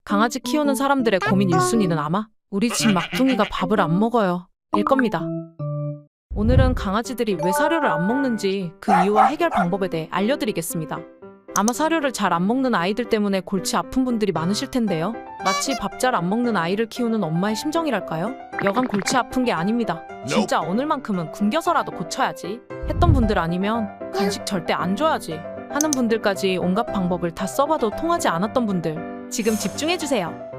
강아지 키우는 사람들의 고민 1순위는 아마 우리 집 막둥이가 밥을 안 먹어요 일 겁니다. 오늘은 강아지들이 왜 사료를 안 먹는지 그 이유와 해결 방법에 대해 알려드리겠습니다. 아마 사료를 잘 안 먹는 아이들 때문에 골치 아픈 분들이 많으실 텐데요. 마치 밥 잘 안 먹는 아이를 키우는 엄마의 심정이랄까요? 여간 골치 아픈 게 아닙니다. 진짜 오늘만큼은 굶겨서라도 고쳐야지 했던 분들 아니면 간식 절대 안 줘야지 하는 분들까지 온갖 방법을 다 써봐도 통하지 않았던 분들 지금 집중해주세요.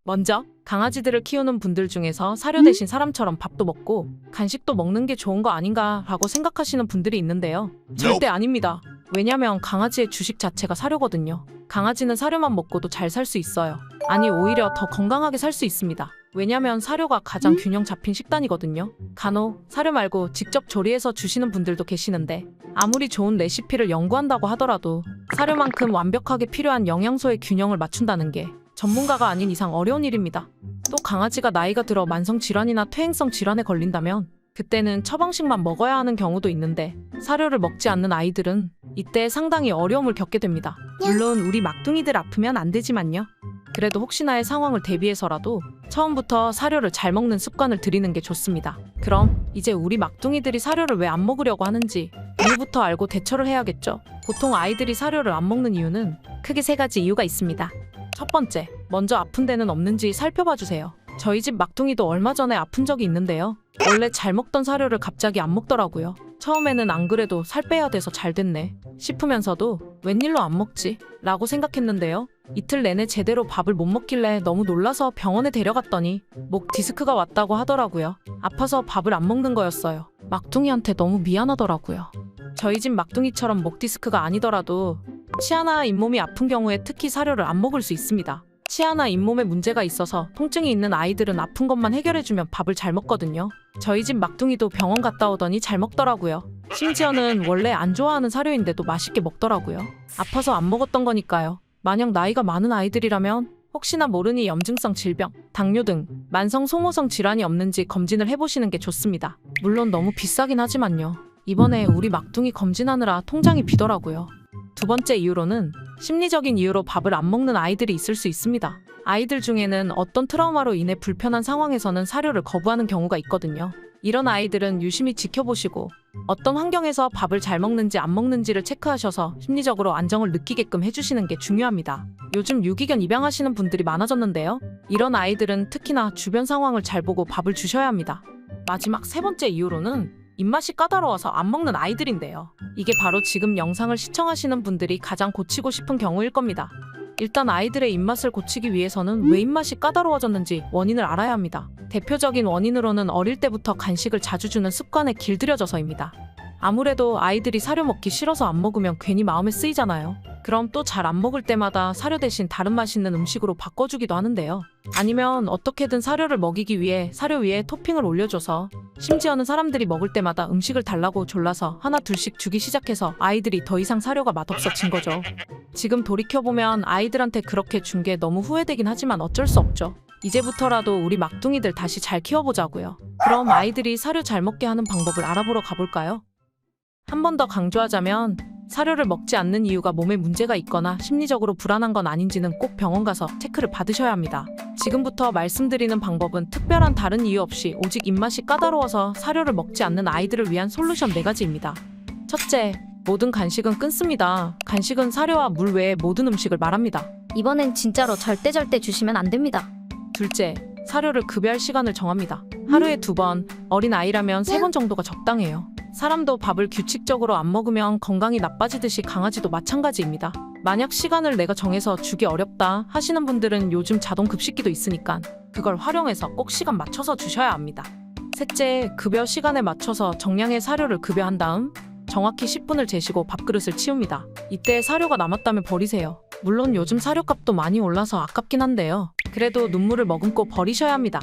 먼저 강아지들을 키우는 분들 중에서 사료 대신 사람처럼 밥도 먹고 간식도 먹는 게 좋은 거 아닌가 라고 생각하시는 분들이 있는데요. 절대 아닙니다. 왜냐면 강아지의 주식 자체가 사료거든요. 강아지는 사료만 먹고도 잘 살 수 있어요. 아니 오히려 더 건강하게 살 수 있습니다. 왜냐면 사료가 가장 균형 잡힌 식단이거든요. 간혹 사료 말고 직접 조리해서 주시는 분들도 계시는데 아무리 좋은 레시피를 연구한다고 하더라도 사료만큼 완벽하게 필요한 영양소의 균형을 맞춘다는 게 전문가가 아닌 이상 어려운 일입니다. 또 강아지가 나이가 들어 만성질환이나 퇴행성 질환에 걸린다면 그때는 처방식만 먹어야 하는 경우도 있는데 사료를 먹지 않는 아이들은 이때 상당히 어려움을 겪게 됩니다. 물론 우리 막둥이들 아프면 안 되지만요. 그래도 혹시나의 상황을 대비해서라도 처음부터 사료를 잘 먹는 습관을 들이는 게 좋습니다. 그럼 이제 우리 막둥이들이 사료를 왜 안 먹으려고 하는지 이유부터 알고 대처를 해야겠죠. 보통 아이들이 사료를 안 먹는 이유는 크게 3가지 이유가 있습니다. 첫 번째, 먼저 아픈 데는 없는지 살펴봐 주세요. 저희 집 막둥이도 얼마 전에 아픈 적이 있는데요. 원래 잘 먹던 사료를 갑자기 안 먹더라고요. 처음에는 안 그래도 살 빼야 돼서 잘 됐네 싶으면서도 웬일로 안 먹지? 라고 생각했는데요. 이틀 내내 제대로 밥을 못 먹길래 너무 놀라서 병원에 데려갔더니 목 디스크가 왔다고 하더라고요. 아파서 밥을 안 먹는 거였어요. 막둥이한테 너무 미안하더라고요. 저희 집 막둥이처럼 목 디스크가 아니더라도 치아나 잇몸이 아픈 경우에 특히 사료를 안 먹을 수 있습니다. 치아나 잇몸에 문제가 있어서 통증이 있는 아이들은 아픈 것만 해결해주면 밥을 잘 먹거든요. 저희 집 막둥이도 병원 갔다 오더니 잘 먹더라고요. 심지어는 원래 안 좋아하는 사료인데도 맛있게 먹더라고요. 아파서 안 먹었던 거니까요. 만약 나이가 많은 아이들이라면 혹시나 모르니 염증성 질병, 당뇨 등 만성 소모성 질환이 없는지 검진을 해보시는 게 좋습니다. 물론 너무 비싸긴 하지만요. 이번에 우리 막둥이 검진하느라 통장이 비더라고요. 두 번째 이유로는 심리적인 이유로 밥을 안 먹는 아이들이 있을 수 있습니다. 아이들 중에는 어떤 트라우마로 인해 불편한 상황에서는 사료를 거부하는 경우가 있거든요. 이런 아이들은 유심히 지켜보시고 어떤 환경에서 밥을 잘 먹는지 안 먹는지를 체크하셔서 심리적으로 안정을 느끼게끔 해주시는 게 중요합니다. 요즘 유기견 입양하시는 분들이 많아졌는데요. 이런 아이들은 특히나 주변 상황을 잘 보고 밥을 주셔야 합니다. 마지막 3번째 이유로는 입맛이 까다로워서 안 먹는 아이들인데요. 이게 바로 지금 영상을 시청하시는 분들이 가장 고치고 싶은 경우일 겁니다. 일단 아이들의 입맛을 고치기 위해서는 왜 입맛이 까다로워졌는지 원인을 알아야 합니다. 대표적인 원인으로는 어릴 때부터 간식을 자주 주는 습관에 길들여져서입니다. 아무래도 아이들이 사료 먹기 싫어서 안 먹으면 괜히 마음에 쓰이잖아요. 그럼 또 잘 안 먹을 때마다 사료 대신 다른 맛있는 음식으로 바꿔주기도 하는데요. 아니면 어떻게든 사료를 먹이기 위해 사료 위에 토핑을 올려줘서 심지어는 사람들이 먹을 때마다 음식을 달라고 졸라서 하나 둘씩 주기 시작해서 아이들이 더 이상 사료가 맛없어진 거죠. 지금 돌이켜보면 아이들한테 그렇게 준 게 너무 후회되긴 하지만 어쩔 수 없죠. 이제부터라도 우리 막둥이들 다시 잘 키워보자고요. 그럼 아이들이 사료 잘 먹게 하는 방법을 알아보러 가볼까요? 한 번 더 강조하자면 사료를 먹지 않는 이유가 몸에 문제가 있거나 심리적으로 불안한 건 아닌지는 꼭 병원 가서 체크를 받으셔야 합니다. 지금부터 말씀드리는 방법은 특별한 다른 이유 없이 오직 입맛이 까다로워서 사료를 먹지 않는 아이들을 위한 솔루션 4가지입니다. 첫째, 모든 간식은 끊습니다. 간식은 사료와 물 외의 모든 음식을 말합니다. 이번엔 진짜로 절대 주시면 안 됩니다. 둘째, 사료를 급여할 시간을 정합니다. 하루에 2번, 어린 아이라면 3번 정도가 적당해요. 사람도 밥을 규칙적으로 안 먹으면 건강이 나빠지듯이 강아지도 마찬가지입니다. 만약 시간을 내가 정해서 주기 어렵다 하시는 분들은 요즘 자동 급식기도 있으니까 그걸 활용해서 꼭 시간 맞춰서 주셔야 합니다. 셋째, 급여 시간에 맞춰서 정량의 사료를 급여한 다음 정확히 10분을 재시고 밥그릇을 치웁니다. 이때 사료가 남았다면 버리세요. 물론 요즘 사료값도 많이 올라서 아깝긴 한데요. 그래도 눈물을 머금고 버리셔야 합니다.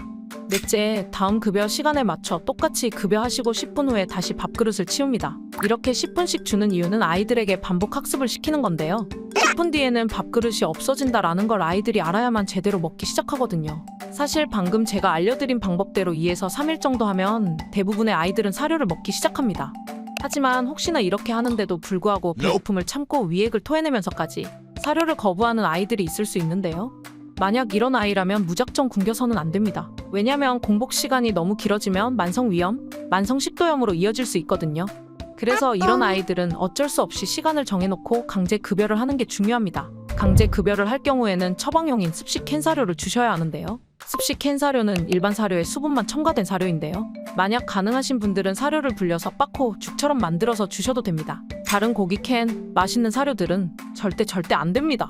넷째, 다음 급여 시간에 맞춰 똑같이 급여하시고 10분 후에 다시 밥그릇을 치웁니다. 이렇게 10분씩 주는 이유는 아이들에게 반복 학습을 시키는 건데요. 10분 뒤에는 밥그릇이 없어진다라는 걸 아이들이 알아야만 제대로 먹기 시작하거든요. 사실 방금 제가 알려드린 방법대로 2에서 3일 정도 하면 대부분의 아이들은 사료를 먹기 시작합니다. 하지만 혹시나 이렇게 하는데도 불구하고 배고픔을 참고 위액을 토해내면서까지 사료를 거부하는 아이들이 있을 수 있는데요. 만약 이런 아이라면 무작정 굶겨서는 안 됩니다. 왜냐면 공복 시간이 너무 길어지면 만성위염, 만성식도염으로 이어질 수 있거든요. 그래서 이런 아이들은 어쩔 수 없이 시간을 정해놓고 강제 급여를 하는 게 중요합니다. 강제 급여를 할 경우에는 처방용인 습식 캔 사료를 주셔야 하는데요. 습식 캔 사료는 일반 사료에 수분만 첨가된 사료인데요. 만약 가능하신 분들은 사료를 불려서 빻고 죽처럼 만들어서 주셔도 됩니다. 다른 고기 캔, 맛있는 사료들은 절대 안 됩니다.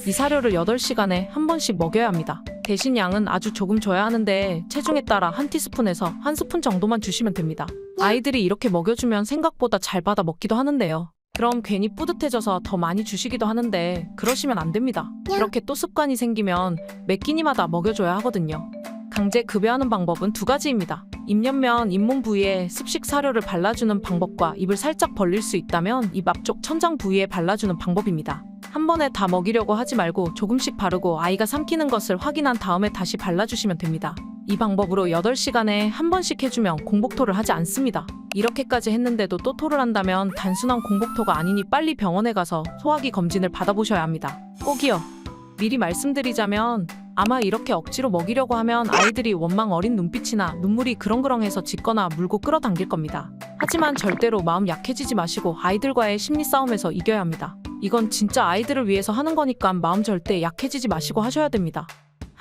이 사료를 8시간에 한 번씩 먹여야 합니다. 대신 양은 아주 조금 줘야 하는데 체중에 따라 한 티스푼에서 한 스푼 정도만 주시면 됩니다. 아이들이 이렇게 먹여주면 생각보다 잘 받아 먹기도 하는데요. 그럼 괜히 뿌듯해져서 더 많이 주시기도 하는데 그러시면 안 됩니다. 이렇게 또 습관이 생기면 매 끼니마다 먹여줘야 하거든요. 강제 급여하는 방법은 2가지입니다. 입옆면 잇몸 부위에 습식 사료를 발라주는 방법과 입을 살짝 벌릴 수 있다면 입 앞쪽 천장 부위에 발라주는 방법입니다. 한 번에 다 먹이려고 하지 말고 조금씩 바르고 아이가 삼키는 것을 확인한 다음에 다시 발라주시면 됩니다. 이 방법으로 8시간에 한 번씩 해주면 공복토를 하지 않습니다. 이렇게까지 했는데도 또 토를 한다면 단순한 공복토가 아니니 빨리 병원에 가서 소화기 검진을 받아보셔야 합니다. 꼭이요. 미리 말씀드리자면 아마 이렇게 억지로 먹이려고 하면 아이들이 원망 어린 눈빛이나 눈물이 그렁그렁해서 짖거나 물고 끌어당길 겁니다. 하지만 절대로 마음 약해지지 마시고 아이들과의 심리 싸움에서 이겨야 합니다. 이건 진짜 아이들을 위해서 하는 거니까 마음 절대 약해지지 마시고 하셔야 됩니다.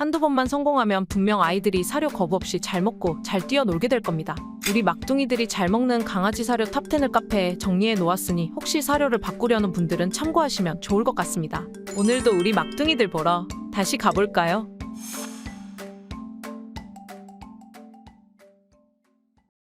한두 번만 성공하면 분명 아이들이 사료 거부 없이 잘 먹고 잘 뛰어놀게 될 겁니다. 우리 막둥이들이 잘 먹는 강아지 사료 탑10을 카페에 정리해 놓았으니 혹시 사료를 바꾸려는 분들은 참고하시면 좋을 것 같습니다. 오늘도 우리 막둥이들 보러 다시 가볼까요?